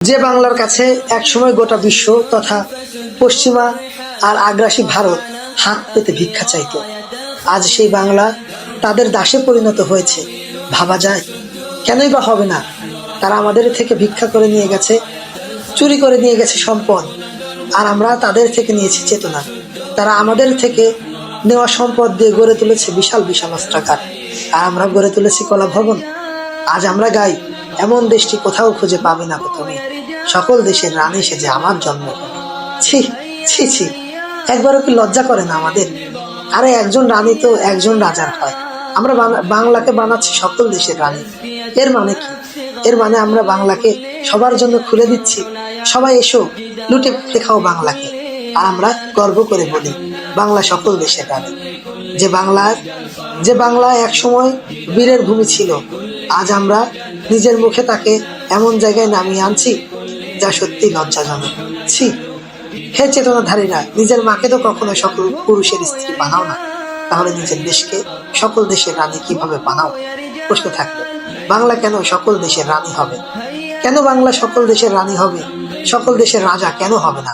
যে বাংলার কাছে একসময় গোটা বিশ্ব তথা পশ্চিমা আর আগ্রাসী ভারত হাত পেতে ভিক্ষা চাইত, আজ সেই বাংলা তাদের দাসে পরিণত হয়েছে। ভাবা যায়? কেনই বা হবে না? তারা আমাদের থেকে ভিক্ষা করে নিয়ে গেছে, চুরি করে নিয়ে গেছে সম্পদ, আর আমরা তাদের থেকে নিয়েছি চেতনা। তারা আমাদের থেকে নেওয়া সম্পদ দিয়ে গড়ে তুলেছে বিশাল বিশাল অস্ত্রাগার, আর আমরা গড়ে তুলেছি কলা ভবন। আজ আমরা গাই, এমন দেশটি কোথাও খুঁজে পাবে না তুমি, সকল দেশের রানী সেজে আমার জন্মভূমি। ছি ছি ছি, একবারও কি লজ্জা করে না আমাদের? আরে একজন রানী তো একজন রাজার হয়, আমরা বাংলাকে বানাচ্ছি সকল দেশের রানী। এর মানে কি? এর মানে আমরা বাংলাকে সবার জন্য খুলে দিচ্ছি, সবাই এসো লুটে পুটে খাও বাংলাকে। আর আমরা গর্ব করে বলি বাংলা সকল দেশের রানী। যে বাংলা এক সময় বীরের ভূমি ছিল, আজ আমরা নিজের মুখে তাকে এমন জায়গায় নামিয়ে আনছি যা সত্যি লজ্জাজনক। ছি! হে চেতনাধারীরা, নিজের মাকে তো কখনো সকল পুরুষের স্ত্রী বানাও না, তাহলে নিজের দেশকে সকল দেশের রানী কিভাবে বানাও? প্রশ্ন থাকলো, বাংলা কেন সকল দেশের রানী হবে? কেন বাংলা সকল দেশের রানী হবে? সকল দেশের রাজা কেন হবে না?